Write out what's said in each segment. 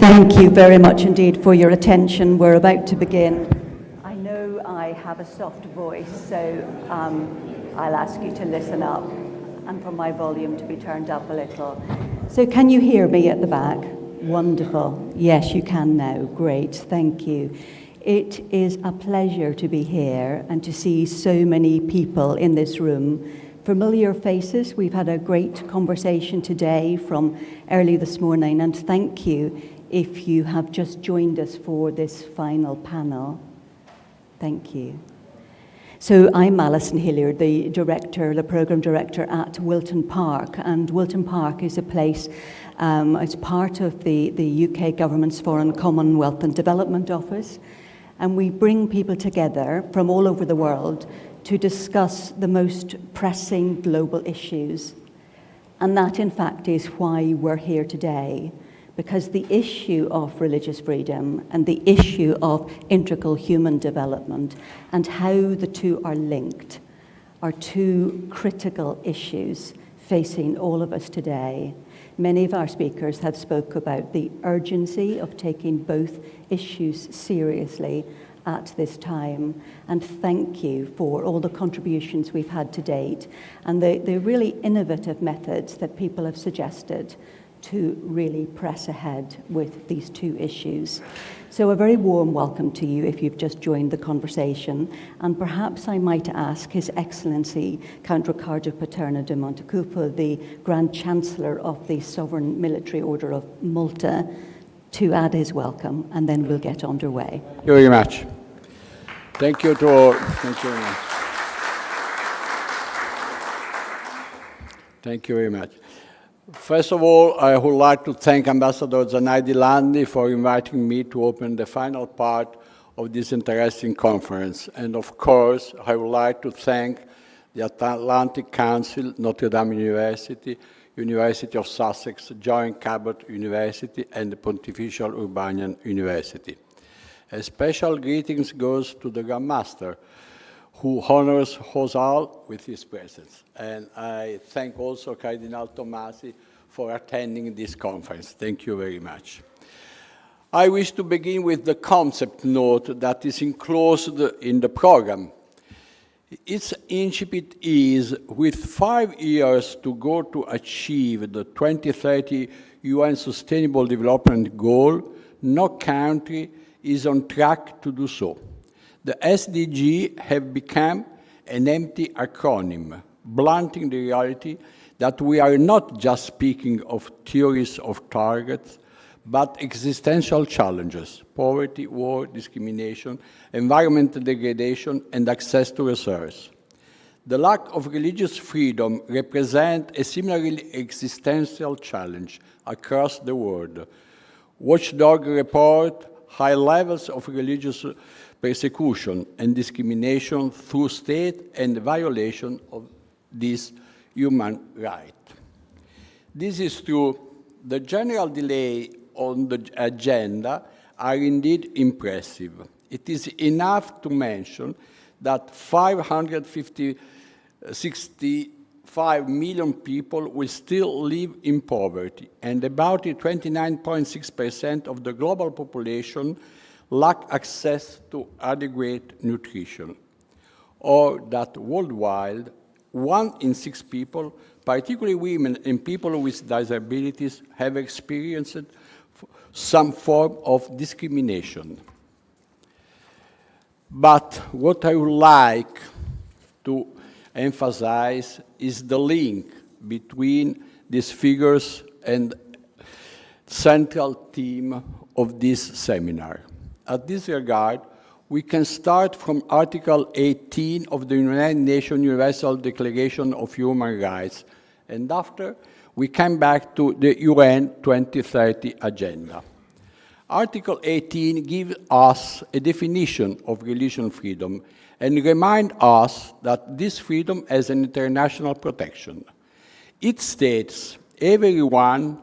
Thank you very much indeed for your attention. We're about to begin. I know I have a soft voice, so I'll ask you to listen up and for my volume to be turned up a little. So can you hear me at the back? Wonderful. Yes, you can now. Great. Thank you. It is a pleasure to be here and to see so many people in this room. Familiar faces. We've had a great conversation today from early this morning, and thank you if you have just joined us for this final panel. Thank you. So I'm Alison Hilliard, the program director at Wilton Park, and Wilton Park is a place, it's part of the UK government's Foreign Commonwealth and Development Office, and we bring people together from all over the world to discuss the most pressing global issues. And that, in fact, is why we're here today, because the issue of religious freedom and the issue of integral human development and how the two are linked are two critical issues facing all of us today. Many of our speakers have spoke about the urgency of taking both issues seriously at this time, and thank you for all the contributions we've had to date and the really innovative methods that people have suggested to really press ahead with these two issues. So a very warm welcome to you if you've just joined the conversation, and perhaps I might ask His Excellency Count Riccardo Paterno de Montecupo, the Grand Chancellor of the Sovereign Military Order of Malta, to add his welcome, and then we'll get underway. Thank you very much. Thank you to all. Thank you very much. Thank you very much. First of all, I would like to thank Ambassador Zanaidi Landi for inviting me to open the final part of this interesting conference. And of course, I would like to thank the Atlantic Council, Notre Dame University, University of Sussex, John Cabot University, and the Pontifical Urbanian University. A special greetings goes to the Grand Master, who honors us all with his presence. And I thank also Cardinal Tomasi for attending this conference. Thank you very much. I wish to begin with the concept note that is enclosed in the program. Its incipit is, with 5 years to go to achieve the 2030 UN Sustainable Development Goal, no country is on track to do so. The SDG have become an empty acronym, blunting the reality that we are not just speaking of theories of targets, but existential challenges: poverty, war, discrimination, environmental degradation, and access to resources. The lack of religious freedom represents a similarly existential challenge across the world. Watchdog report high levels of religious persecution and discrimination through state and violation of this human right. This is true. The general delay on the agenda are indeed impressive. It is enough to mention that 565 million people will still live in poverty, and about 29.6% of the global population lack access to adequate nutrition, or that worldwide, 1 in 6 people, particularly women and people with disabilities, have experienced some form of discrimination. But what I would like to emphasize is the link between these figures and central theme of this seminar. At this regard, we can start from Article 18 of the United Nations Universal Declaration of Human Rights, and after we come back to the UN 2030 Agenda. Article 18 gives us a definition of religious freedom and reminds us that this freedom has an international protection. It states everyone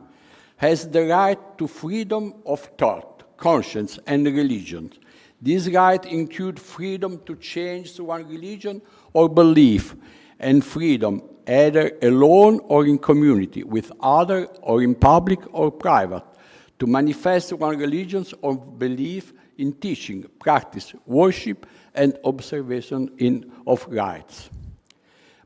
has the right to freedom of thought, conscience, and religion. These rights include freedom to change one religion or belief, and freedom, either alone or in community, with others or in public or private, to manifest one religion's of belief in teaching, practice, worship, and observation of rites.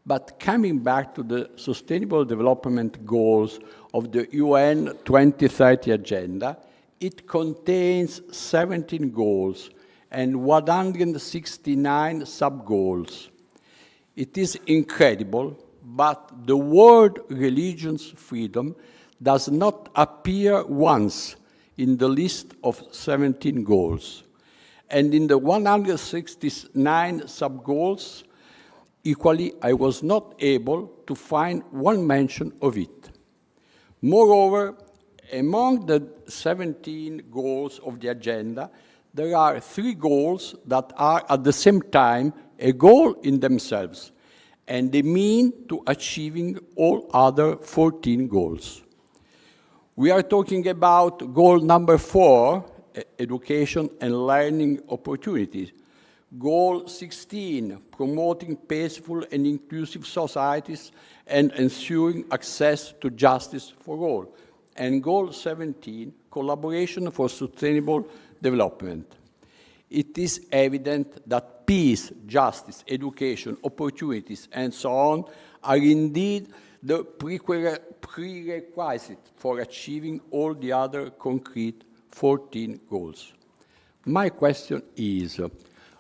But coming back to the Sustainable Development Goals of the UN 2030 Agenda, it contains 17 goals and 169 sub-goals. It is incredible, but the word religion's freedom does not appear once in the list of 17 goals. And in the 169 sub-goals, equally, I was not able to find one mention of it. Moreover, among the 17 goals of the agenda, there are 3 goals that are at the same time a goal in themselves, and they mean to achieving all other 14 goals. We are talking about goal number 4, education and learning opportunities. Goal 16, promoting peaceful and inclusive societies and ensuring access to justice for all. And goal 17, collaboration for sustainable development. It is evident that peace, justice, education, opportunities, and so on are indeed the prerequisite for achieving all the other concrete 14 goals. My question is,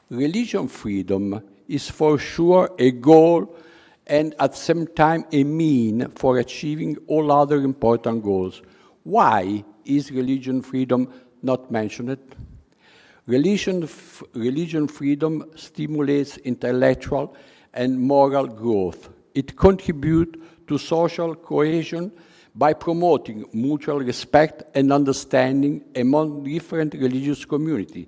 religion freedom is for sure a goal and at the same time a mean for achieving all other important goals. Why is religion freedom not mentioned? Religion freedom stimulates intellectual and moral growth. It contributes to social cohesion by promoting mutual respect and understanding among different religious communities.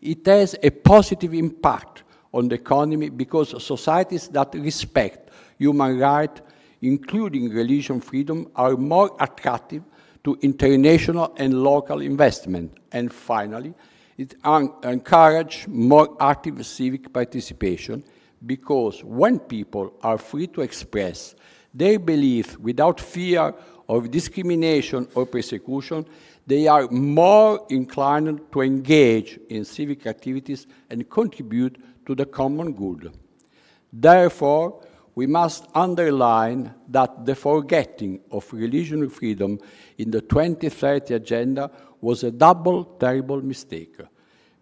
It has a positive impact on the economy because societies that respect human rights, including religion freedom, are more attractive to international and local investment. And finally, it encourages more active civic participation because when people are free to express their beliefs without fear of discrimination or persecution, they are more inclined to engage in civic activities and contribute to the common good. Therefore, we must underline that the forgetting of religious freedom in the 2030 Agenda was a double terrible mistake,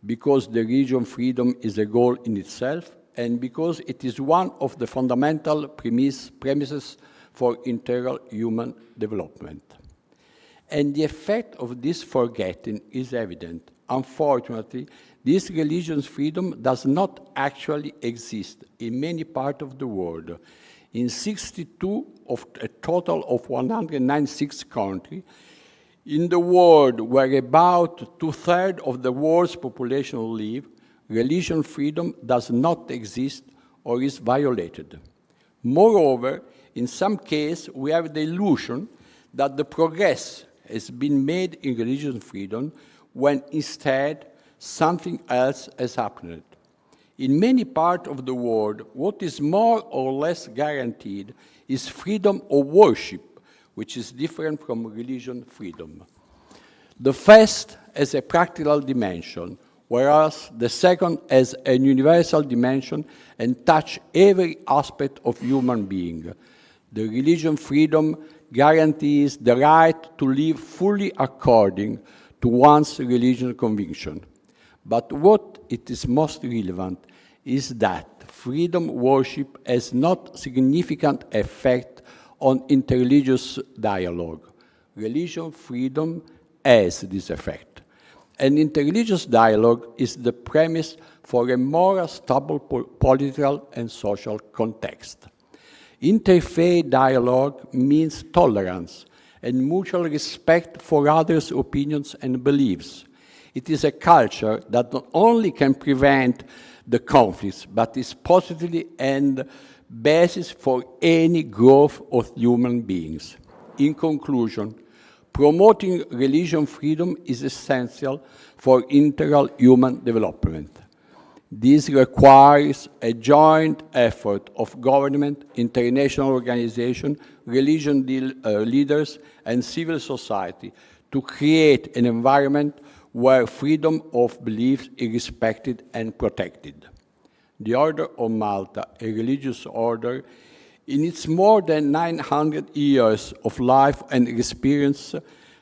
because the religion freedom is a goal in itself and because it is one of the fundamental premises for integral human development. And the effect of this forgetting is evident. Unfortunately, this religious freedom does not actually exist in many parts of the world. In 62 of a total of 196 countries, in the world where about 2/3 of the world's population live, religion freedom does not exist or is violated. Moreover, in some cases, we have the illusion that the progress has been made in religious freedom when instead something else has happened. In many parts of the world, what is more or less guaranteed is freedom of worship, which is different from religion freedom. The first has a practical dimension, whereas the second has a universal dimension and touches every aspect of human being. The religion freedom guarantees the right to live fully according to one's religious conviction. But what it is most relevant is that freedom worship has not significant effect on interreligious dialogue. Religion freedom has this effect. And interreligious dialogue is the premise for a more stable political and social context. Interfaith dialogue means tolerance and mutual respect for others' opinions and beliefs. It is a culture that not only can prevent the conflicts, but is positively and basis for any growth of human beings. In conclusion, promoting religion freedom is essential for integral human development. This requires a joint effort of government, international organizations, religion leaders, and civil society to create an environment where freedom of belief is respected and protected. The Order of Malta, a religious order, in its more than 900 years of life and experience,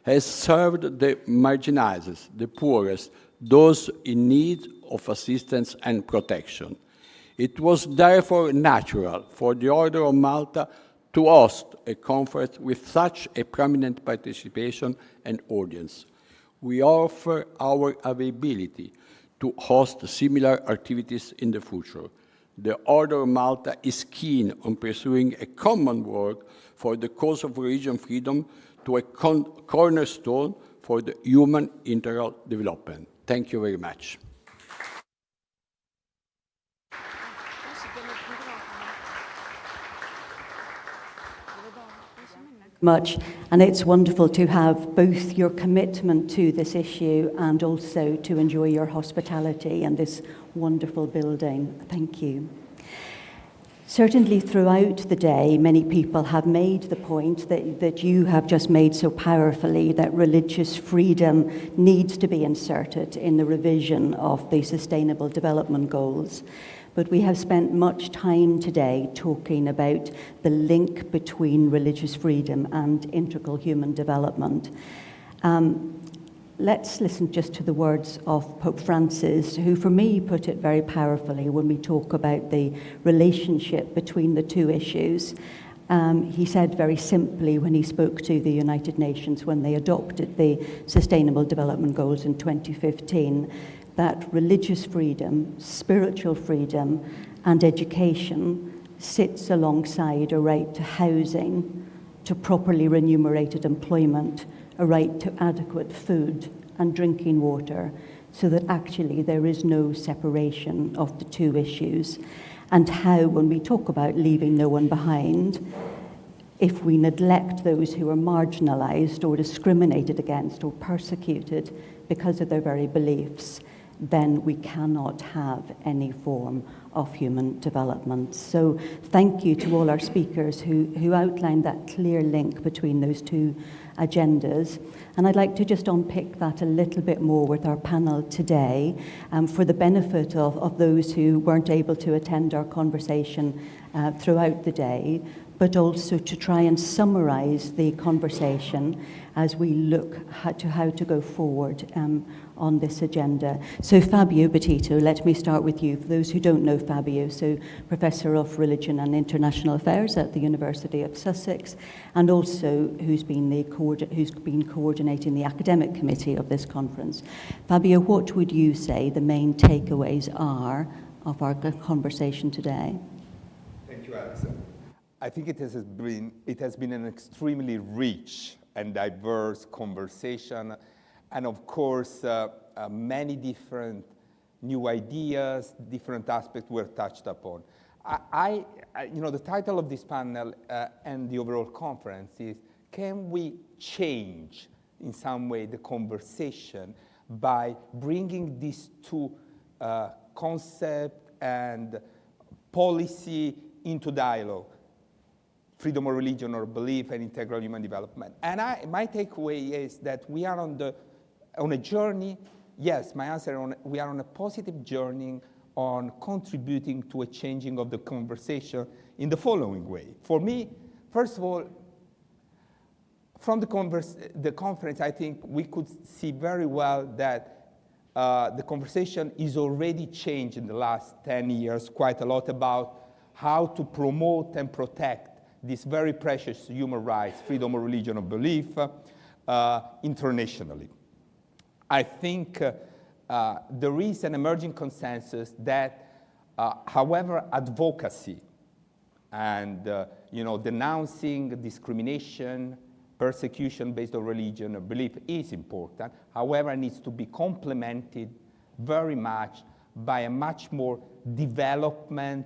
has served the marginalized, the poorest, those in need of assistance and protection. It was therefore natural for the Order of Malta to host a conference with such a prominent participation and audience. We offer our availability to host similar activities in the future. The Order of Malta is keen on pursuing a common work for the cause of religion freedom to a cornerstone for the human integral development. Thank you very much. Much, and it's wonderful to have both your commitment to this issue and also to enjoy your hospitality in this wonderful building. Thank you. Certainly throughout the day, many people have made the point that you have just made so powerfully, that religious freedom needs to be inserted in the revision of the Sustainable Development Goals. But we have spent much time today talking about the link between religious freedom and integral human development. Let's listen just to the words of Pope Francis, who for me put it very powerfully when we talk about the relationship between the two issues. He said very simply when he spoke to the United Nations when they adopted the Sustainable Development Goals in 2015, that religious freedom, spiritual freedom, and education sits alongside a right to housing, to properly remunerated employment, a right to adequate food and drinking water, so that actually there is no separation of the two issues. And how, when we talk about leaving no one behind, if we neglect those who are marginalized or discriminated against or persecuted because of their very beliefs, then we cannot have any form of human development. So thank you to all our speakers who outlined that clear link between those two agendas. And I'd like to just unpick that a little bit more with our panel today, for the benefit of those who weren't able to attend our conversation throughout the day, but also to try and summarize the conversation as we look to how to go forward on this agenda. So Fabio Petito, let me start with you. For those who don't know Fabio, so Professor of Religion and International Affairs at the University of Sussex, and also who's been coordinating the academic committee of this conference. Fabio, what would you say the main takeaways are of our conversation today? Thank you, Alison. I think it has been an extremely rich and diverse conversation, and of course, many different new ideas, different aspects were touched upon. The title of this panel and the overall conference is, can we change in some way the conversation by bringing these two concepts and policy into dialogue? Freedom of religion or belief and integral human development. And my takeaway is that we are on a journey. Yes, my answer we are on a positive journey on contributing to a changing of the conversation in the following way. For me, first of all, from the conference, I think we could see very well that the conversation is already changed in the last 10 years quite a lot about how to promote and protect these very precious human rights, freedom of religion or belief, internationally. I think there is an emerging consensus that, however, advocacy and denouncing discrimination, persecution based on religion or belief is important. However, it needs to be complemented very much by a much more development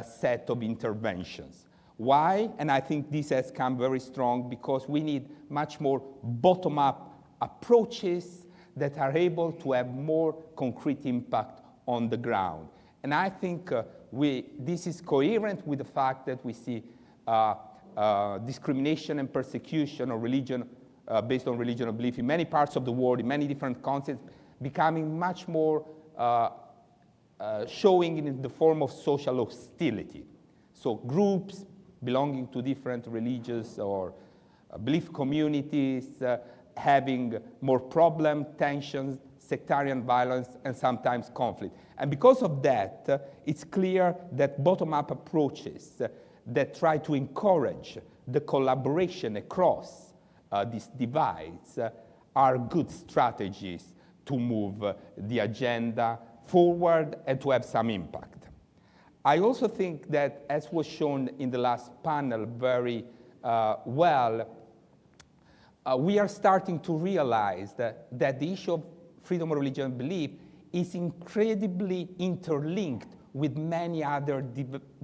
set of interventions. Why? And I think this has come very strong because we need much more bottom-up approaches that are able to have more concrete impact on the ground. And I think this is coherent with the fact that we see discrimination and persecution of religion based on religion or belief in many parts of the world, in many different continents, becoming much more showing in the form of social hostility. So groups belonging to different religious or belief communities having more problem, tensions, sectarian violence, and sometimes conflict. And because of that, it's clear that bottom-up approaches that try to encourage the collaboration across these divides are good strategies to move the agenda forward and to have some impact. I also think that, as was shown in the last panel very well, we are starting to realize that the issue of freedom of religion and belief is incredibly interlinked with many other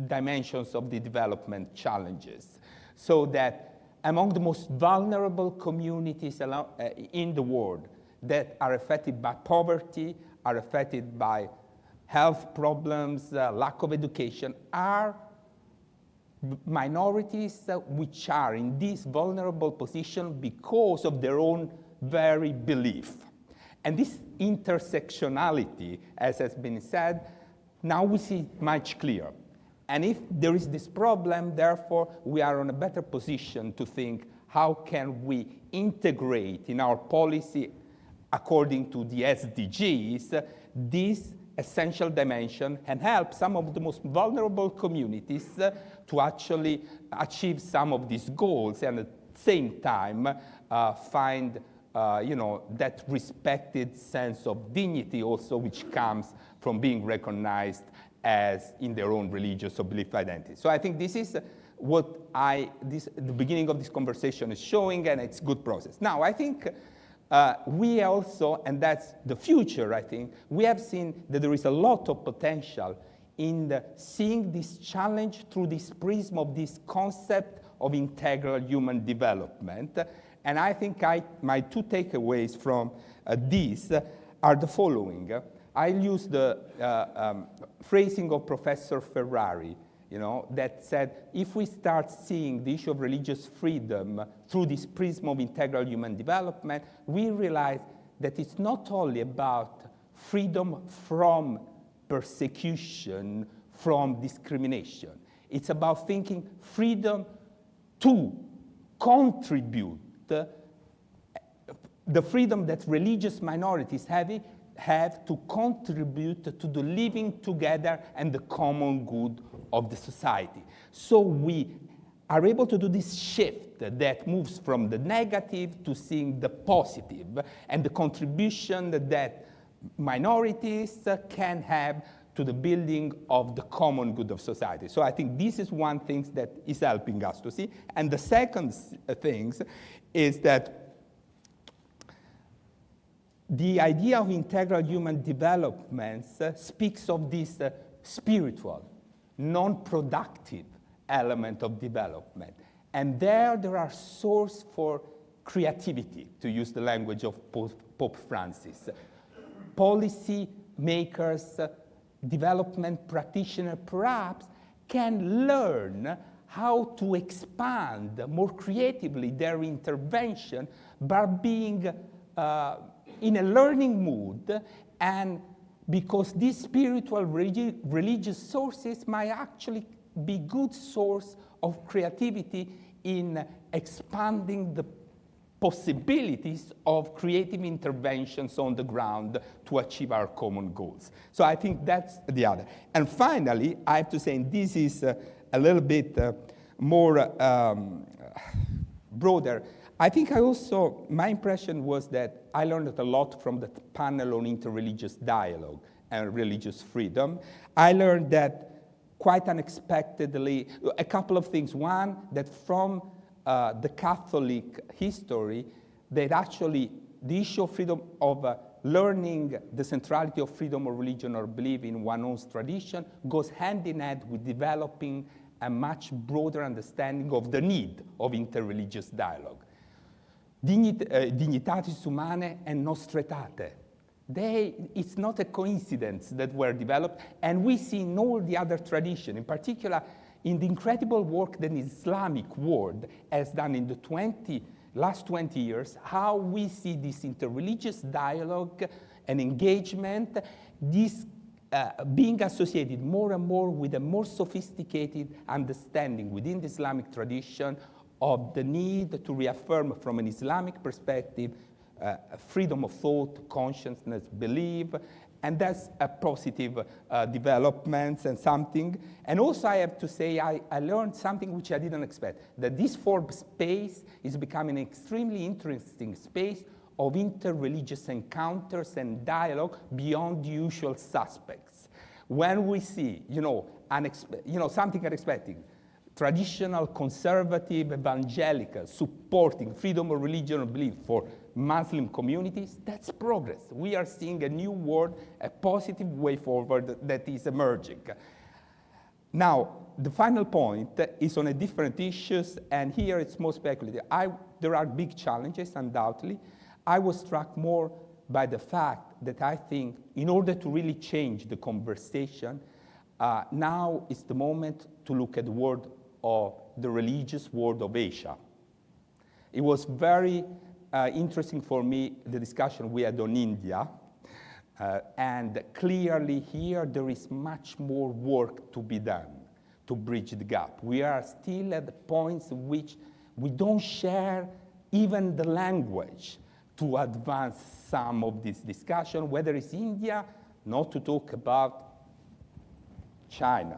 dimensions of the development challenges. So that among the most vulnerable communities in the world that are affected by poverty, are affected by health problems, lack of education, are minorities which are in this vulnerable position because of their own very belief. And this intersectionality, as has been said, now we see much clearer. And if there is this problem, therefore, we are in a better position to think, how can we integrate in our policy, according to the SDGs, this essential dimension and help some of the most vulnerable communities to actually achieve some of these goals and at the same time find that respected sense of dignity also, which comes from being recognized as in their own religious or belief identity. So I think this is what the beginning of this conversation is showing, and it's good process. Now, I think we also, and that's the future, I think, we have seen that there is a lot of potential in seeing this challenge through this prism of this concept of integral human development. And I think my two takeaways from this are the following. I'll use the phrasing of Professor Ferrari, that said, if we start seeing the issue of religious freedom through this prism of integral human development, we realize that it's not only about freedom from persecution, from discrimination. It's about thinking freedom to contribute the freedom that religious minorities have to contribute to the living together and the common good of the society. So we are able to do this shift that moves from the negative to seeing the positive and the contribution that minorities can have to the building of the common good of society. So I think this is one thing that is helping us to see. And the second thing is that the idea of integral human development speaks of this spiritual, non-productive element of development. And there are sources for creativity, to use the language of Pope Francis. Policy makers, development practitioners, perhaps, can learn how to expand more creatively their intervention by being in a learning mood, and because these spiritual religious sources might actually be good source of creativity in expanding the possibilities of creative interventions on the ground to achieve our common goals. So I think that's the other. And finally, I have to say, and this is a little bit more broader, I think my impression was that I learned a lot from the panel on interreligious dialogue and religious freedom. I learned that quite unexpectedly, a couple of things. One, that from the Catholic history, that actually the issue of freedom of learning the centrality of freedom of religion or belief in one's own tradition goes hand in hand with developing a much broader understanding of the need of interreligious dialogue. Dignitatis humanae and nostre aetate. It's not a coincidence that were developed, and we see in all the other traditions, in particular in the incredible work that the Islamic world has done in the last 20 years, how we see this interreligious dialogue and engagement, this being associated more and more with a more sophisticated understanding within the Islamic tradition of the need to reaffirm from an Islamic perspective freedom of thought, consciousness, belief, and that's a positive development and something. And also I have to say I learned something which I didn't expect, that this fourth space is becoming an extremely interesting space of interreligious encounters and dialogue beyond the usual suspects. When we see, something unexpected, traditional conservative evangelical supporting freedom of religion or belief for Muslim communities, that's progress. We are seeing a new world, a positive way forward that is emerging. Now, the final point is on a different issues, and here it's more speculative. There are big challenges, undoubtedly. I was struck more by the fact that I think in order to really change the conversation, now is the moment to look at the world of the religious world of Asia. It was very interesting for me, the discussion we had on India, and clearly here there is much more work to be done to bridge the gap. We are still at the points in which we don't share even the language to advance some of this discussion, whether it's India, not to talk about China.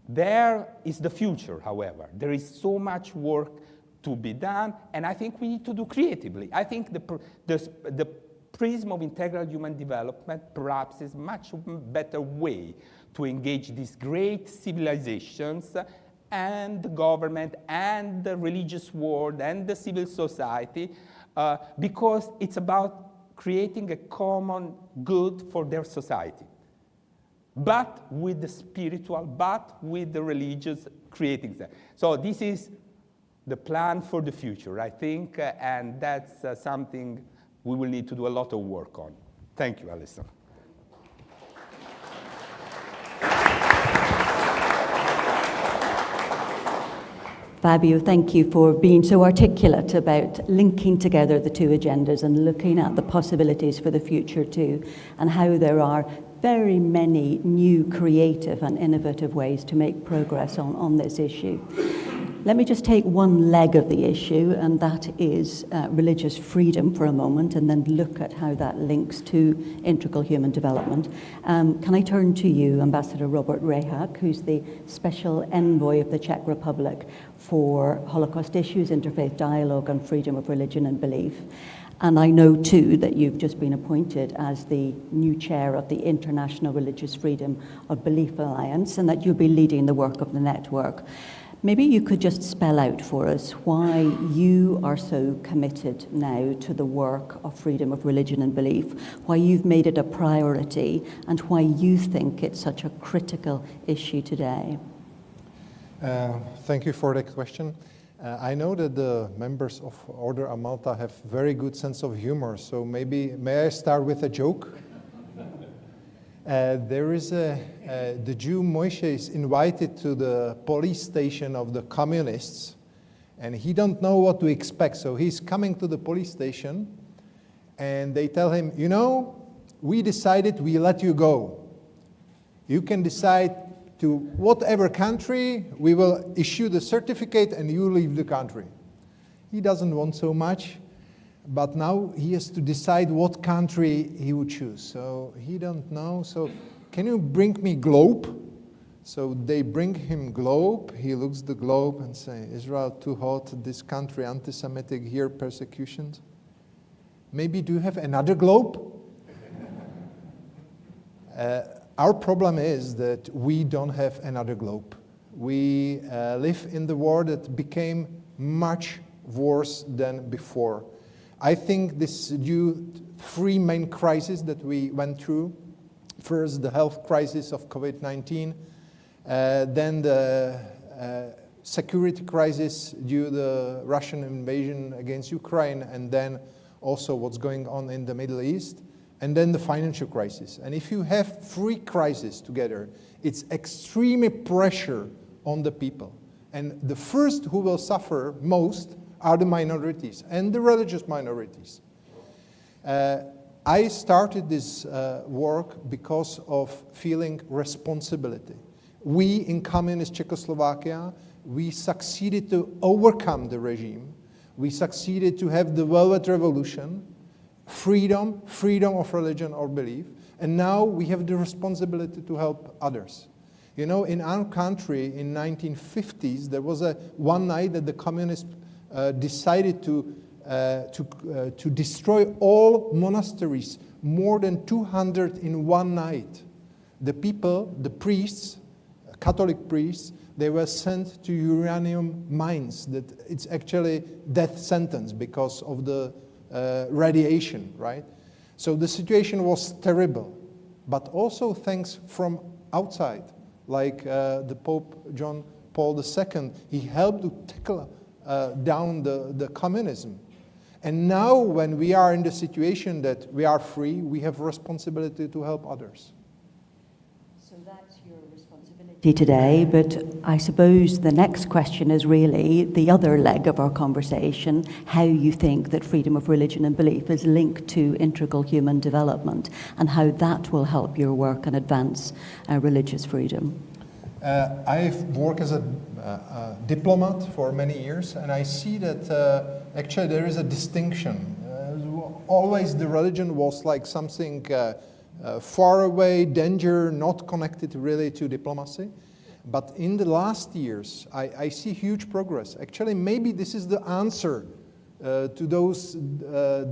There is the future, however. There is so much work to be done, and I think we need to do creatively. I think the prism of integral human development perhaps is a much better way to engage these great civilizations and the government and the religious world and the civil society, because it's about creating a common good for their society, but with the spiritual, but with the religious creating that. So this is the plan for the future, I think, and that's something we will need to do a lot of work on. Thank you, Alison. Fabio, thank you for being so articulate about linking together the two agendas and looking at the possibilities for the future too, and how there are very many new creative and innovative ways to make progress on this issue. Let me just take one leg of the issue, and that is religious freedom for a moment, and then look at how that links to integral human development. Can I turn to you, Ambassador Robert Řehák, who's the Special Envoy of the Czech Republic for Holocaust issues, interfaith dialogue, and freedom of religion and belief. And I know, too, that you've just been appointed as the new chair of the International Religious Freedom of Belief Alliance, and that you'll be leading the work of the network. Maybe you could just spell out for us why you are so committed now to the work of freedom of religion and belief, why you've made it a priority, and why you think it's such a critical issue today. Thank you for the question. I know that the members of Order of Malta have very good sense of humor, so may I start with a joke? There is the Jew Moshe is invited to the police station of the communists, and he don't know what to expect. So he's coming to the police station, and they tell him, we decided we let you go. You can decide to whatever country, we will issue the certificate and you leave the country. He doesn't want so much, but now he has to decide what country he would choose. So he don't know, so can you bring me globe? So they bring him globe, he looks the globe and say, Israel too hot, this country anti-Semitic, here persecutions. Maybe do you have another globe? Our problem is that we don't have another globe. We live in the world that became much worse than before. I think this is due to three main crises that we went through. First, the health crisis of COVID-19, then the security crisis due to the Russian invasion against Ukraine, and then also what's going on in the Middle East. And then the financial crisis. And if you have three crises together, it's extreme pressure on the people. And the first who will suffer most are the minorities and the religious minorities. I started this work because of feeling responsibility. We in communist Czechoslovakia, we succeeded to overcome the regime. We succeeded to have the Velvet Revolution, freedom of religion or belief, and now we have the responsibility to help others. You know, in our country in 1950s, there was one night that the communists decided to destroy all monasteries, more than 200 in one night. The people, the priests, Catholic priests, they were sent to uranium mines. That it's actually death sentence because of the radiation, right? So the situation was terrible. But also thanks from outside, like the Pope John Paul II, he helped to tackle down the communism. And now when we are in the situation that we are free, we have responsibility to help others. So that's your responsibility today, but I suppose the next question is really the other leg of our conversation, how you think that freedom of religion and belief is linked to integral human development and how that will help your work and advance religious freedom. I've worked as a diplomat for many years, and I see that actually there is a distinction. Always the religion was like something far away, danger, not connected really to diplomacy. But in the last years, I see huge progress. Actually, maybe this is the answer to those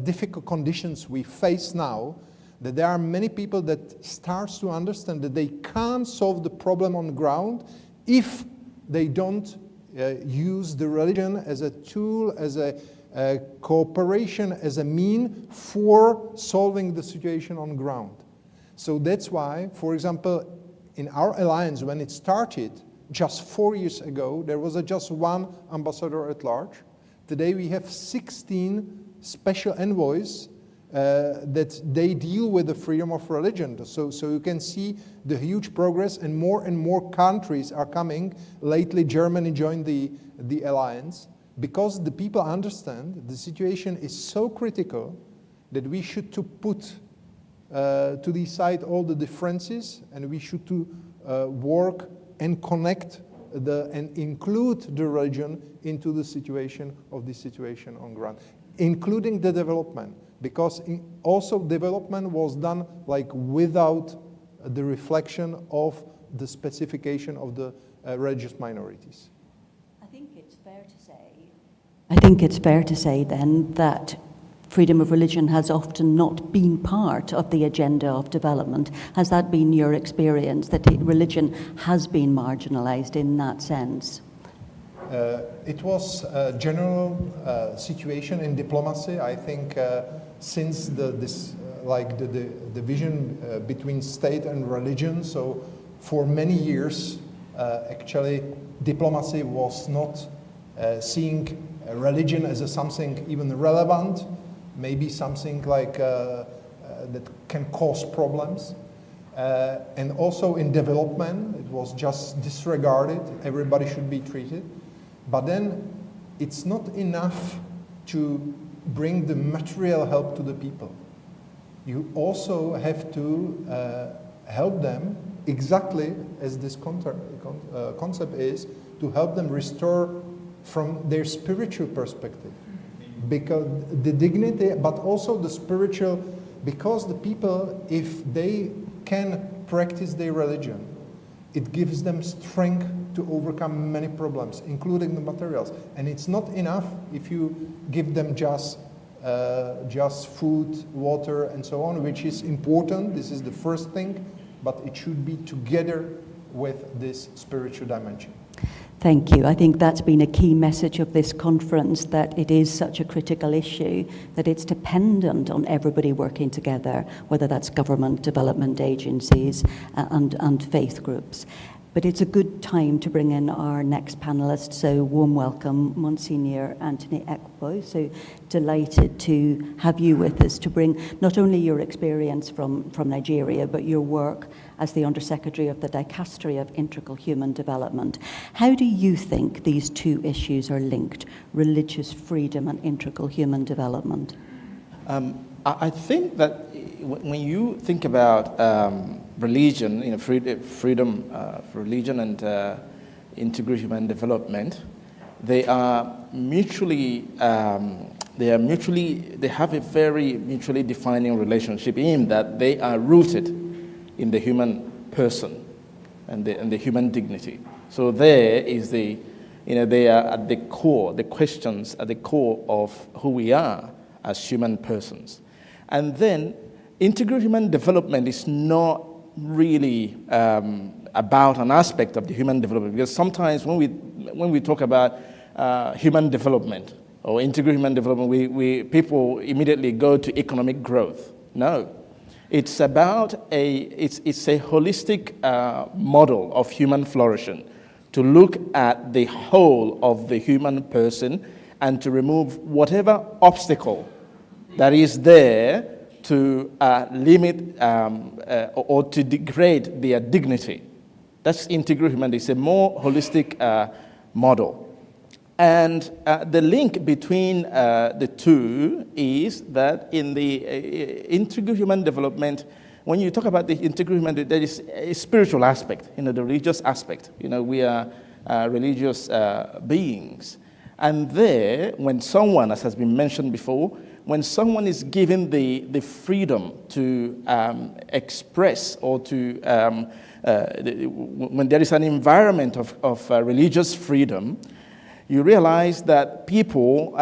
difficult conditions we face now, that there are many people that start to understand that they can't solve the problem on the ground if they don't use the religion as a tool, as a cooperation, as a mean for solving the situation on the ground. So that's why, for example, in our alliance, when it started just 4 years ago, there was just one ambassador at large. Today we have 16 special envoys that they deal with the freedom of religion. So you can see the huge progress, and more countries are coming. Lately, Germany joined the alliance because the people understand the situation is so critical that we should to put to the side all the differences, and we should to work and connect and include the religion into the situation of this situation on ground, including the development. Because also development was done like without the reflection of the specification of the religious minorities. I think it's fair to say then that freedom of religion has often not been part of the agenda of development. Has that been your experience, that religion has been marginalized in that sense? It was a general situation in diplomacy. I think since the division between state and religion, so for many years, actually, diplomacy was not seeing religion as something even relevant, maybe something like that can cause problems. And also in development, it was just disregarded. Everybody should be treated. But then it's not enough to bring the material help to the people. You also have to help them, exactly as this concept is, to help them restore from their spiritual perspective. Because the dignity, but also the spiritual, because the people, if they can practice their religion, it gives them strength to overcome many problems, including the materials. And it's not enough if you give them just food, water, and so on, which is important. This is the first thing, but it should be together with this spiritual dimension. Thank you. I think that's been a key message of this conference, that it is such a critical issue, that it's dependent on everybody working together, whether that's government, development agencies, and faith groups. But it's a good time to bring in our next panelist, so warm welcome, Monsignor Anthony Ekpo. So delighted to have you with us to bring not only your experience from Nigeria, but your work as the Undersecretary of the Dicastery of Integral Human Development. How do you think these two issues are linked, religious freedom and integral human development? I think that when you think about religion, freedom for religion and integral human development, they have a very mutually defining relationship in that they are rooted in the human person and the human dignity. So there is they are at the core, the questions at the core of who we are as human persons. And then integral human development is not really about an aspect of the human development, because sometimes when we talk about human development or integral human development, people immediately go to economic growth. No, it's about it's a holistic model of human flourishing, to look at the whole of the human person and to remove whatever obstacle that is there to limit or to degrade their dignity. That's integral humanity. It's a more holistic model. And the link between the two is that in the integral human development, when you talk about the integral human, there is a spiritual aspect, the religious aspect. We are religious beings. And there, when someone, as has been mentioned before, when someone is given the freedom to express or to, when there is an environment of religious freedom, you realize that people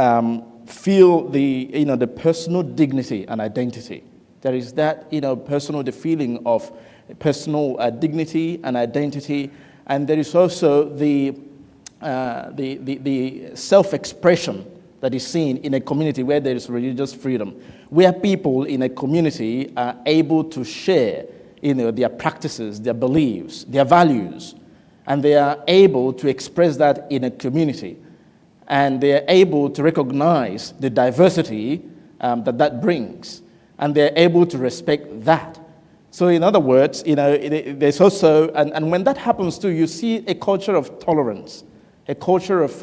feel the personal dignity and identity. There is that, the feeling of personal dignity and identity, and there is also the self-expression that is seen in a community where there is religious freedom, where people in a community are able to share, their practices, their beliefs, their values, and they are able to express that in a community, and they are able to recognize the diversity that brings, and they are able to respect that. So in other words, there's also, and when that happens too, you see a culture of tolerance, a culture of,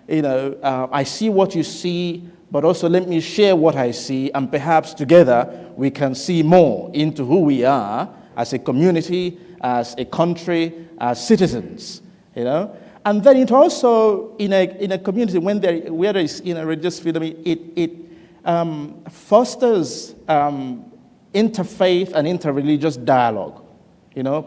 I see what you see, but also let me share what I see, and perhaps together we can see more into who we are as a community, as a country, as citizens, And then it also, in a community where there is religious freedom, it fosters interfaith and interreligious dialogue.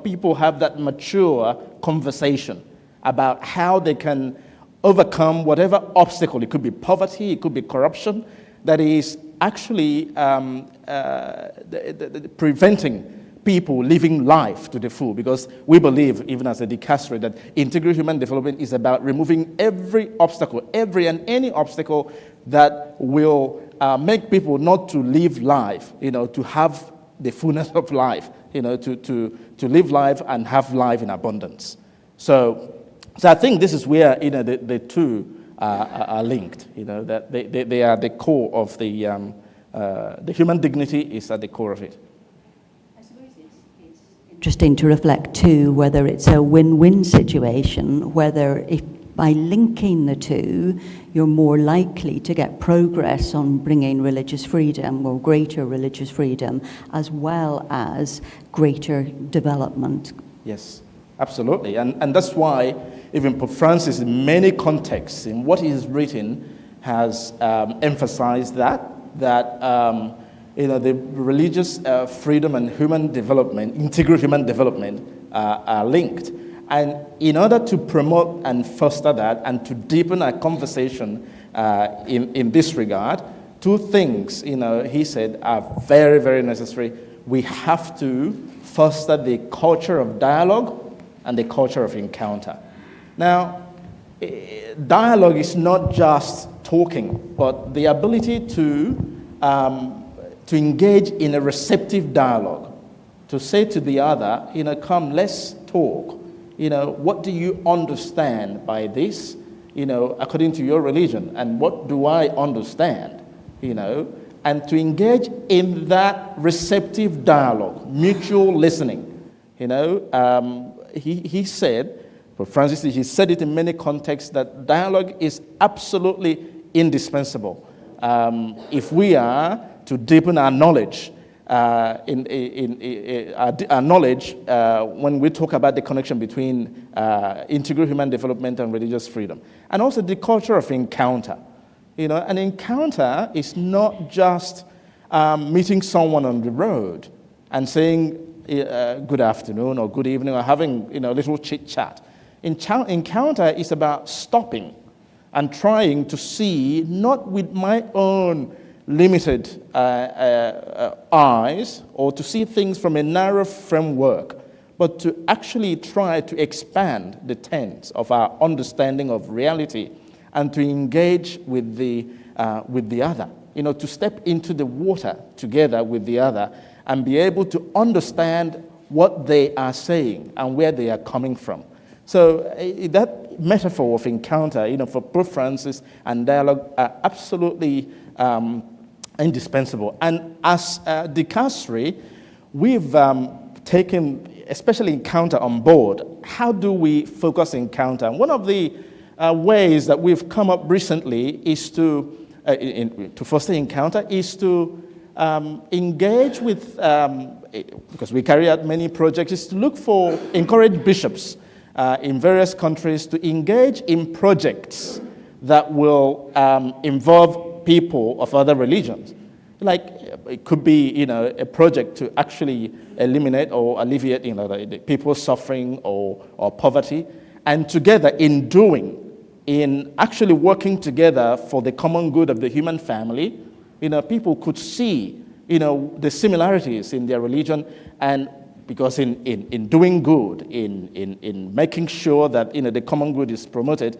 People have that mature conversation about how they can overcome whatever obstacle. It could be poverty, it could be corruption, that is actually preventing people living life to the full, because we believe, even as a dicastery, that integral human development is about removing every obstacle, every and any obstacle that will make people not to live life, to have the fullness of life, to live life and have life in abundance. So I think this is where the two are linked. That they are the core of the human dignity is at the core of it. I suppose it's interesting to reflect too whether it's a win-win situation, whether if by linking the two, you're more likely to get progress on bringing religious freedom or greater religious freedom, as well as greater development. Yes, absolutely. And that's why even Pope Francis, in many contexts, in what he has written, has emphasized that the religious freedom and human development, integral human development, are linked. And in order to promote and foster that and to deepen our conversation in this regard, two things, he said, are very, very necessary. We have to foster the culture of dialogue and the culture of encounter. Now, dialogue is not just talking, but the ability to engage in a receptive dialogue, to say to the other, come, let's talk. what do you understand by this, according to your religion, and what do I understand, and to engage in that receptive dialogue, mutual listening. He said, Pope Francis, he said it in many contexts, that dialogue is absolutely indispensable if we are to deepen our knowledge. Our knowledge when we talk about the connection between integral human development and religious freedom. And also the culture of encounter. An encounter is not just meeting someone on the road and saying good afternoon or good evening or having a little chit-chat. Encounter is about stopping and trying to see, not with my own limited eyes, or to see things from a narrow framework, but to actually try to expand the tent of our understanding of reality and to engage with the other, to step into the water together with the other and be able to understand what they are saying and where they are coming from. So that metaphor of encounter, for Pope Francis and dialogue are absolutely indispensable. And as Dicastery, we've taken, especially encounter, on board. How do we focus encounter? And one of the ways that we've come up recently is to foster encounter is to engage with, because we carry out many projects, is to encourage bishops in various countries to engage in projects that will involve people of other religions. Like it could be, a project to actually eliminate or alleviate, people's suffering or poverty, and together in actually working together for the common good of the human family, people could see, the similarities in their religion, and because in doing good, in making sure that, the common good is promoted,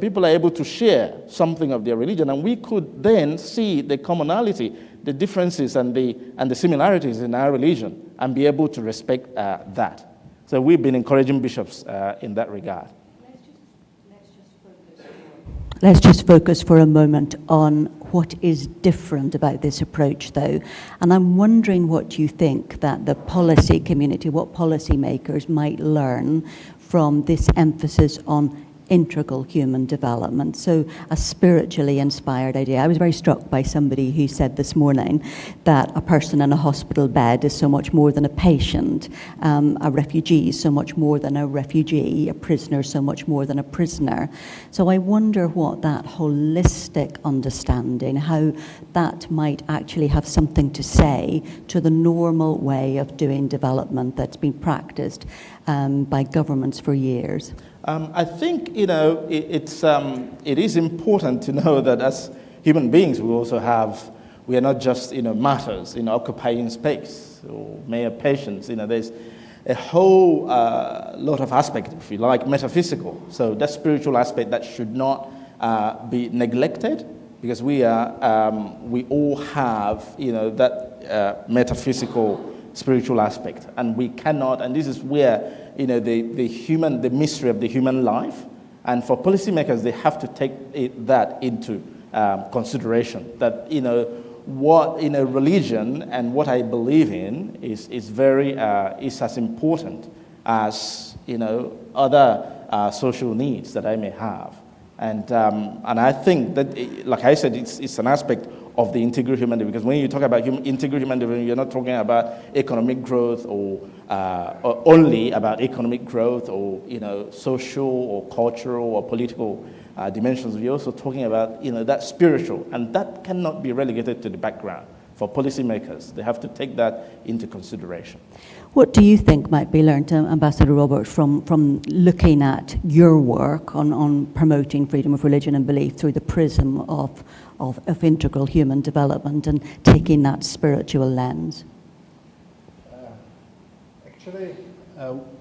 people are able to share something of their religion, and we could then see the commonality, the differences, and the similarities in our religion, and be able to respect that. So we've been encouraging bishops in that regard. Let's just focus for a moment on what is different about this approach, though. And I'm wondering what you think that the policy community, what policymakers might learn from this emphasis on integral human development, so a spiritually inspired idea. I was very struck by somebody who said this morning that a person in a hospital bed is so much more than a patient, a refugee is so much more than a refugee, a prisoner so much more than a prisoner. So I wonder what that holistic understanding, how that might actually have something to say to the normal way of doing development that's been practiced by governments for years. I think, it is important to know that as human beings, we are not just, matters, occupying space or mere patients. There's a whole lot of aspects, if you like, metaphysical. So that spiritual aspect that should not be neglected, because we all have, that metaphysical spiritual aspect, and we cannot, and this is where the mystery of the human life, and for policymakers, they have to take that into consideration, that what religion and what I believe in is as important as other social needs that I may have, and I think that, like I said, it's an aspect of the integral human development, because when you talk about integral human development, you're not talking about economic growth or only about economic growth or social or cultural or political dimensions. We're also talking about that spiritual, and that cannot be relegated to the background. For policymakers, they have to take that into consideration. What do you think might be learned, Ambassador Roberts, from looking at your work on promoting freedom of religion and belief through the prism of integral human development and taking that spiritual lens? Actually,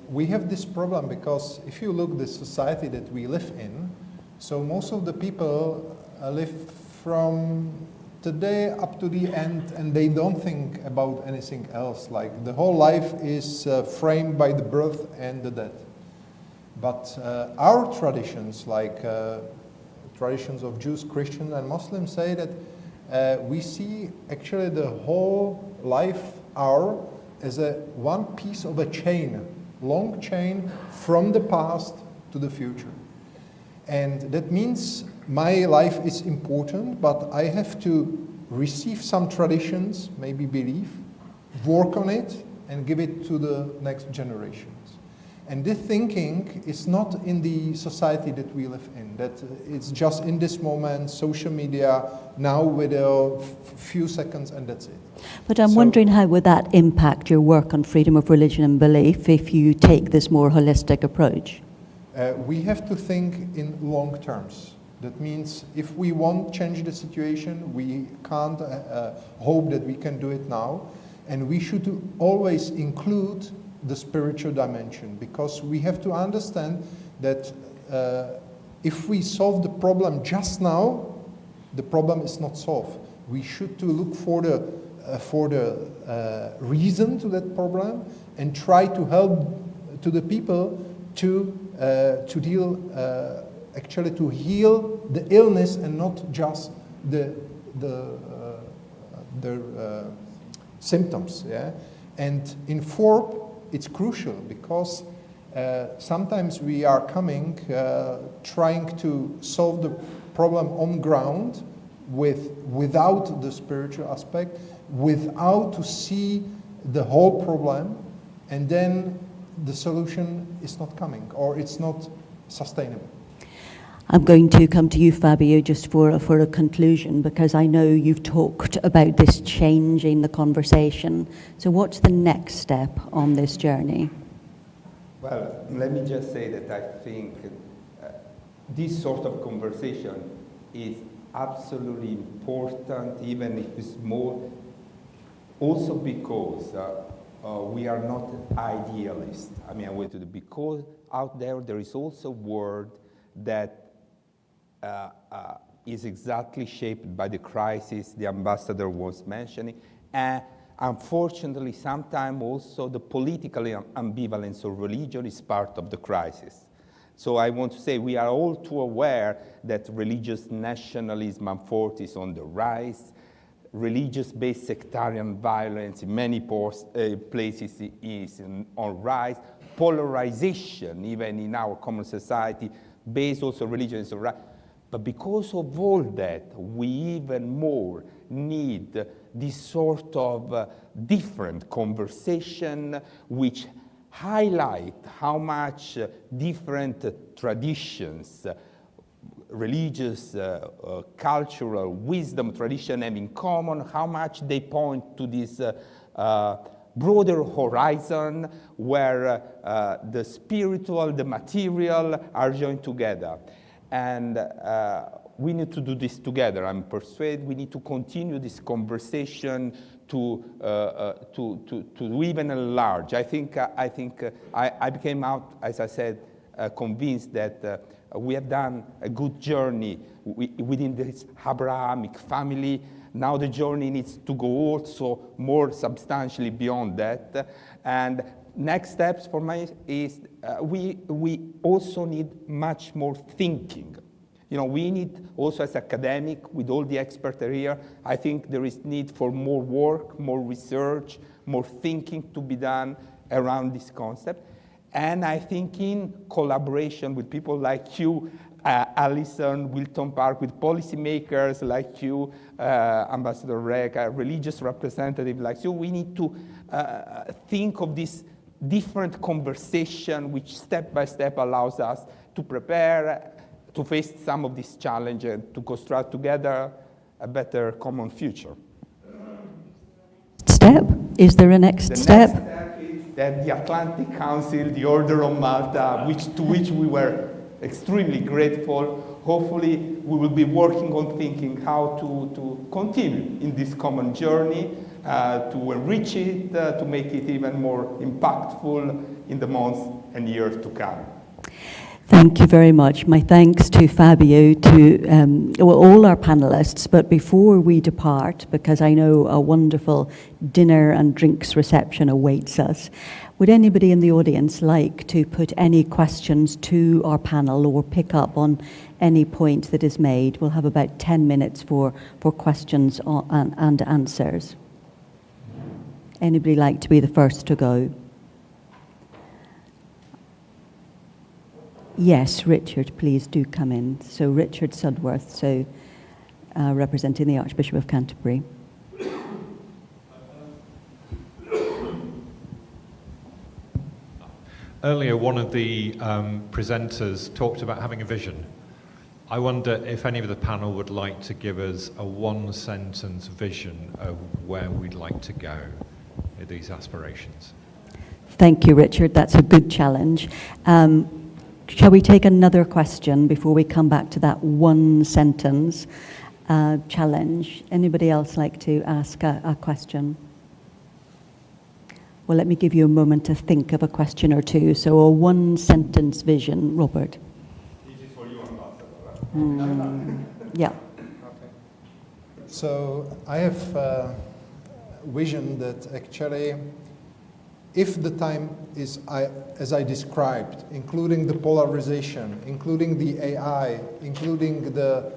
we have this problem because if you look at the society that we live in, so most of the people live from today up to the end, and they don't think about anything else. Like the whole life is framed by the birth and the death. But our traditions, like traditions of Jews, Christians, and Muslims, say that we see actually the whole life hour as one piece of a chain, long chain from the past to the future. And that means my life is important, but I have to receive some traditions, maybe belief, work on it, and give it to the next generations. And this thinking is not in the society that we live in, that it's just in this moment, social media, now with a few seconds, and that's it. But I'm wondering, how would that impact your work on freedom of religion and belief if you take this more holistic approach? We have to think in long terms. That means if we want to change the situation, we can't hope that we can do it now. And we should always include the spiritual dimension, because we have to understand that if we solve the problem just now, the problem is not solved. We should to look for the reason to that problem and try to help to the people to deal, actually to heal the illness and not just the symptoms. Yeah? And in FORB, it's crucial because sometimes we are coming, trying to solve the problem on ground without the spiritual aspect, without to see the whole problem, and then the solution is not coming, or it's not sustainable. I'm going to come to you, Fabio, just for a conclusion, because I know you've talked about this changing the conversation. So what's the next step on this journey? Well, let me just say that I think this sort of conversation is absolutely important, even if it's small, also because we are not idealists. I mean, I went to the, because out there is also a world that is exactly shaped by the crisis the ambassador was mentioning, and unfortunately sometimes also the political ambivalence of religion is part of the crisis. So I want to say we are all too aware that religious nationalism unfortunately is on the rise. Religious-based sectarian violence in many places is on rise. Polarization, even in our common society, based also on religion is on rise. But because of all that, we even more need this sort of different conversation which highlight how much different traditions, religious, cultural, wisdom, tradition have in common, how much they point to this broader horizon where the spiritual, the material are joined together. And we need to do this together. I'm persuaded we need to continue this conversation to even enlarge. I think I became out, as I said, convinced that we have done a good journey within this Abrahamic family. Now the journey needs to go also more substantially beyond that. And next steps for me is we also need much more thinking. You know, we need also as academic, with all the experts here, I think there is need for more work, more research, more thinking to be done around this concept. And I think in collaboration with people like you, Alison, Wilton Park, with policymakers like you, Ambassador Řehák, religious representative like you, we need to think of this different conversation which step by step allows us to prepare to face some of these challenges and to construct together a better common future. Step? Is there a next step? The next step is that the Atlantic Council, the Order of Malta, to which we were extremely grateful, hopefully we will be working on thinking how to continue in this common journey, to enrich it, to make it even more impactful in the months and years to come. Thank you very much. My thanks to Fabio, to all our panelists. But before we depart, because I know a wonderful dinner and drinks reception awaits us, would anybody in the audience like to put any questions to our panel or pick up on any point that is made? We'll have about 10 minutes for questions and answers. Anybody like to be the first to go? Yes, Richard, please do come in. So Richard Sudworth, representing the Archbishop of Canterbury. Earlier, one of the presenters talked about having a vision. I wonder if any of the panel would like to give us a one-sentence vision of where we'd like to go with these aspirations. Thank you, Richard. That's a good challenge. Shall we take another question before we come back to that one-sentence challenge? Anybody else like to ask a question? Well, let me give you a moment to think of a question or two. So a one-sentence vision. Robert. This is for you, Ambassador. Yeah. Okay. So I have a vision that actually, if the time is as I described, including the polarization, including the AI, including the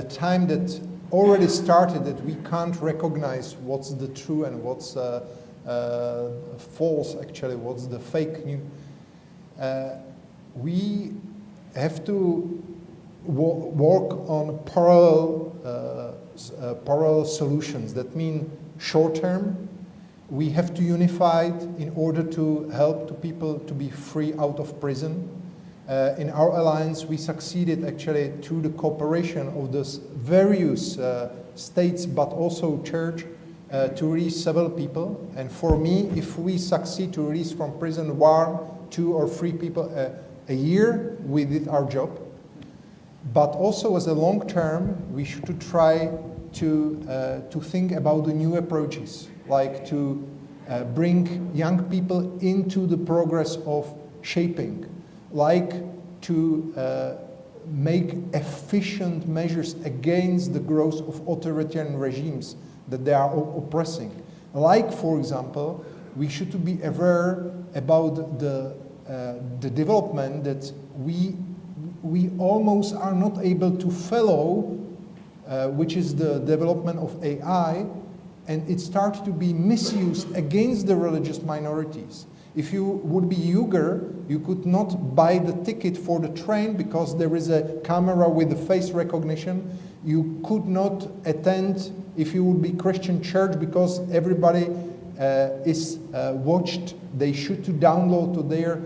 time that already started, that we can't recognize what's the true and what's false, actually, what's the fake news. We have to work on parallel solutions. That mean short term, we have to unify in order to help to people to be free out of prison. In our alliance, we succeeded actually through the cooperation of those various states, but also church, to release several people. And for me, if we succeed to release from prison 1, 2, or 3 people a year, we did our job. But also as a long term, we should try to think about the new approaches, like to bring young people into the progress of shaping, like to make efficient measures against the growth of authoritarian regimes that they are oppressing. Like, for example, we should be aware about the development that we almost are not able to follow, which is the development of AI, and it starts to be misused against the religious minorities. If you would be Uyghur, you could not buy the ticket for the train because there is a camera with the face recognition. You could not attend if you would be Christian church because everybody is watched. They should to download to their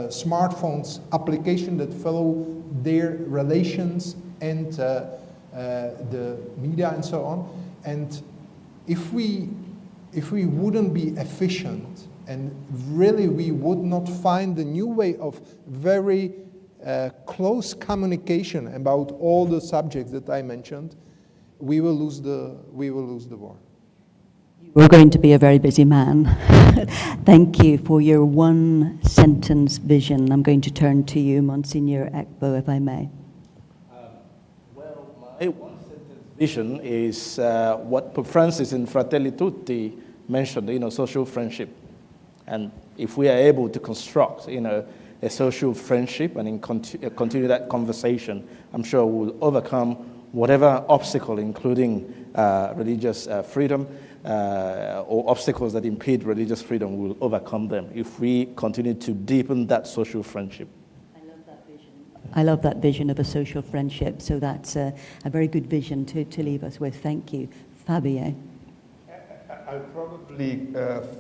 smartphones application that follow their relations and the media and so on. And if we wouldn't be efficient and really we would not find a new way of very close communication about all the subjects that I mentioned, we will lose the war. We're going to be a very busy man. Thank you for your one-sentence vision. I'm going to turn to you, Monsignor Ekpo, if I may. Well, my one-sentence vision is what Pope Francis in Fratelli Tutti mentioned, social friendship. And if we are able to construct, a social friendship and continue that conversation, I'm sure we'll overcome whatever obstacle, including religious freedom, or obstacles that impede religious freedom, we'll overcome them if we continue to deepen that social friendship. I love that vision. I love that vision of a social friendship, so that's a very good vision to leave us with. Thank you. Fabio. I'll probably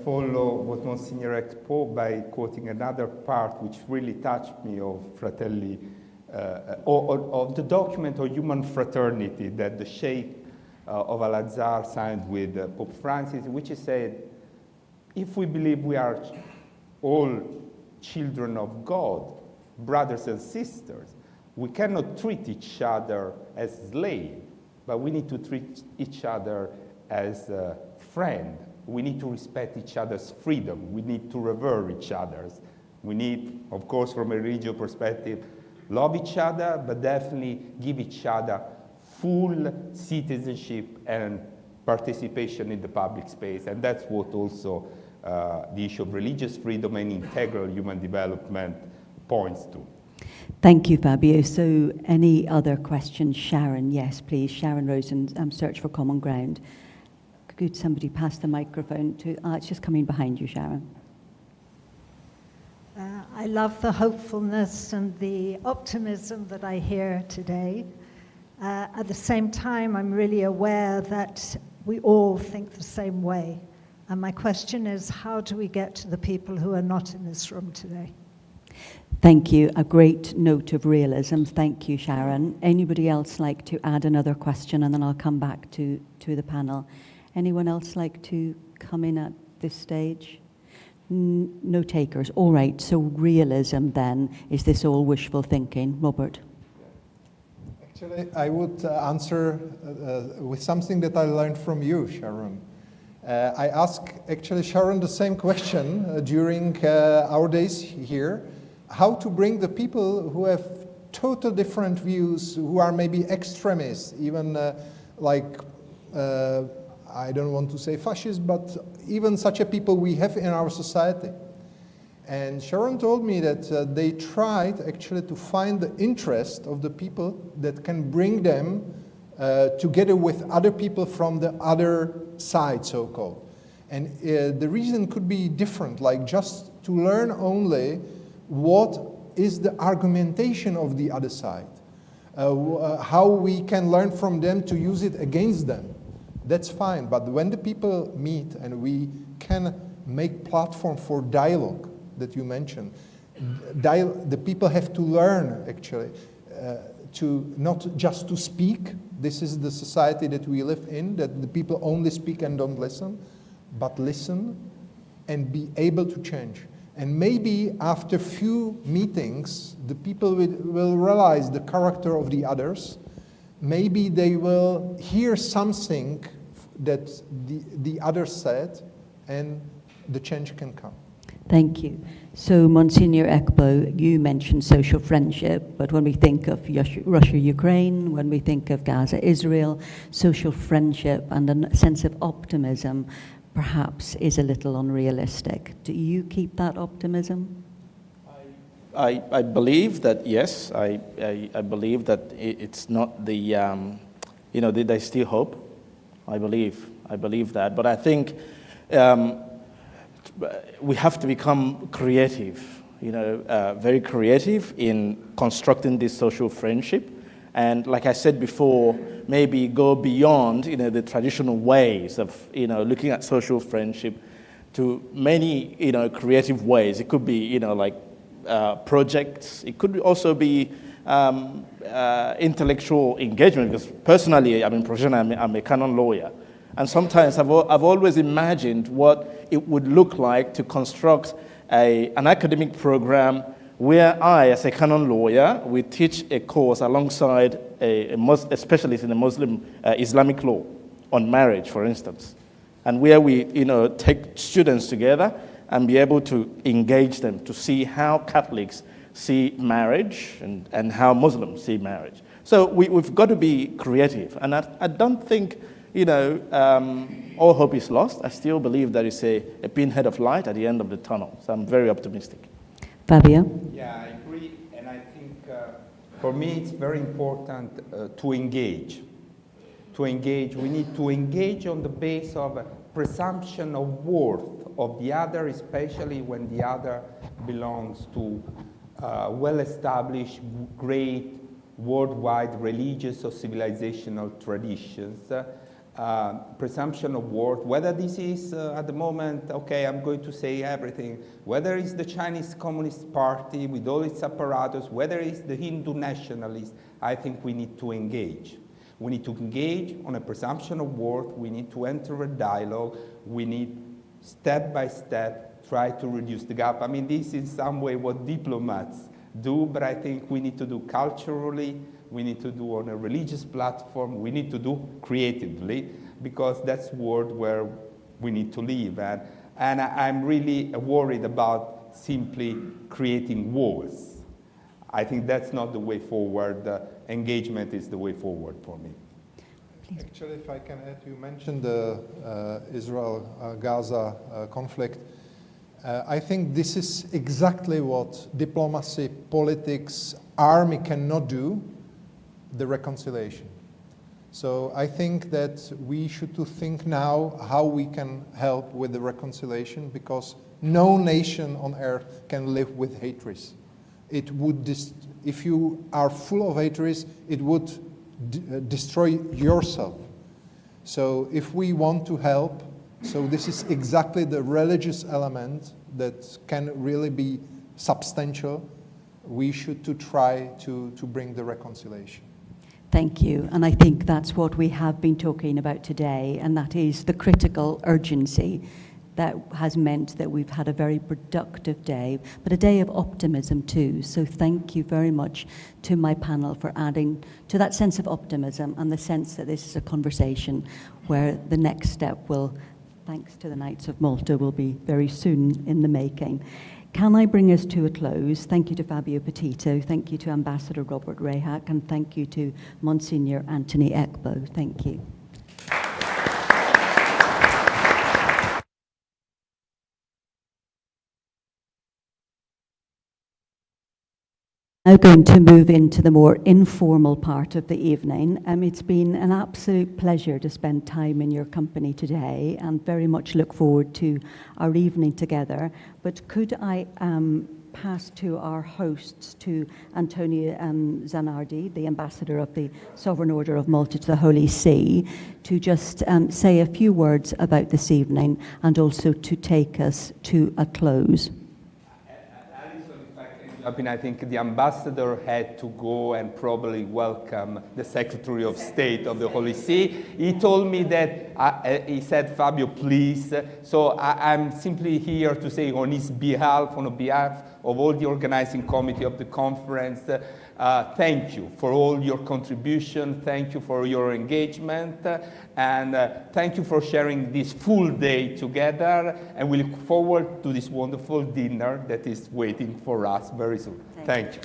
follow what Monsignor Ekpo by quoting another part which really touched me of Fratelli, of the document of human fraternity that the Sheikh of Al-Azhar signed with Pope Francis, which he said, if we believe we are all children of God, brothers and sisters, we cannot treat each other as slaves, but we need to treat each other as friend. We need to respect each other's freedom. We need to revere each other's We need, of course, from a religious perspective, love each other, but definitely give each other full citizenship and participation in the public space. And that's what also the issue of religious freedom and integral human development points to. Thank you, Fabio. So any other questions? Sharon, yes, please. Sharon Rosen, Search for Common Ground. Could somebody pass the microphone to, it's just coming behind you, Sharon. I love the hopefulness and the optimism that I hear today. At the same time, I'm really aware that we all think the same way. And my question is, how do we get to the people who are not in this room today? Thank you. A great note of realism. Thank you, Sharon. Anybody else like to add another question, and then I'll come back to the panel. Anyone else like to come in at this stage? No takers. All right, so realism then. Is this all wishful thinking? Robert? Actually, I would answer with something that I learned from you, Sharon. I asked actually Sharon the same question during our days here. How to bring the people who have total different views, who are maybe extremists, even I don't want to say fascist, but even such a people we have in our society. And Sharon told me that they tried actually to find the interest of the people that can bring them together with other people from the other side, so-called. And the reason could be different, like just to learn only what is the argumentation of the other side, how we can learn from them to use it against them. That's fine, but when the people meet and we can make platform for dialogue that you mentioned, the people have to learn actually to not just to speak. This is the society that we live in, that the people only speak and don't listen, but listen and be able to change. And maybe after few meetings, the people will realize the character of the others. Maybe they will hear something that the others said, and the change can come. Thank you. So, Monsignor Ekpo, you mentioned social friendship, but when we think of Russia-Ukraine, when we think of Gaza-Israel, social friendship and a sense of optimism perhaps is a little unrealistic. Do you keep that optimism? I believe that, yes. I believe that it's not the, there's still hope. I believe that. But I think we have to become creative, very creative in constructing this social friendship. And like I said before, maybe go beyond, the traditional ways of, looking at social friendship to many, creative ways. It could be, projects. It could also be intellectual engagement, because personally, professionally, I'm a canon lawyer. And sometimes I've always imagined what it would look like to construct an academic program where I, as a canon lawyer, we teach a course alongside a specialist in the Muslim Islamic law on marriage, for instance, and where we, take students together and be able to engage them to see how Catholics see marriage and how Muslims see marriage. So we've got to be creative, and I don't think, all hope is lost. I still believe there is a pinhead of light at the end of the tunnel, so I'm very optimistic. Fabio? Yeah, I agree, and I think for me it's very important to engage. We need to engage on the basis of a presumption of worth of the other, especially when the other belongs to well-established, great, worldwide religious or civilizational traditions. Presumption of worth, whether this is at the moment, okay, I'm going to say everything, whether it's the Chinese Communist Party with all its apparatus, whether it's the Hindu nationalists, I think we need to engage. We need to engage on a presumption of worth, we need to enter a dialogue, we need step by step try to reduce the gap. This is in some way what diplomats do, but I think we need to do culturally, we need to do on a religious platform, we need to do creatively, because that's the world where we need to live. And I'm really worried about simply creating walls. I think that's not the way forward. Engagement is the way forward for me. Please. Actually, if I can add, you mentioned the Israel-Gaza conflict. I think this is exactly what diplomacy, politics, army cannot do, the reconciliation. So I think that we should to think now how we can help with the reconciliation, because no nation on earth can live with hatred. It would, if you are full of hatred, it would destroy yourself. So if we want to help, so this is exactly the religious element that can really be substantial. We should to try to bring the reconciliation. Thank you. And I think that's what we have been talking about today, and that is the critical urgency that has meant that we've had a very productive day, but a day of optimism too. So thank you very much to my panel for adding to that sense of optimism and the sense that this is a conversation where the next step will, thanks to the Knights of Malta, will be very soon in the making. Can I bring us to a close? Thank you to Fabio Petito, thank you to Ambassador Robert Řehák, and thank you to Monsignor Anthony Ekpo. Thank you. Now going to move into the more informal part of the evening. It's been an absolute pleasure to spend time in your company today, and very much look forward to our evening together. But could I pass to our hosts, to Antonio Zanardi, the Ambassador of the Sovereign Order of Malta to the Holy See, to just say a few words about this evening and also to take us to a close. I think the ambassador had to go and probably welcome the Secretary of State of the Holy See. He told me that, he said, Fabio, please. So I'm simply here to say on his behalf, on behalf of all the organizing committee of the conference, thank you for all your contribution, thank you for your engagement, and thank you for sharing this full day together, and we look forward to this wonderful dinner that is waiting for us very soon. Thank you.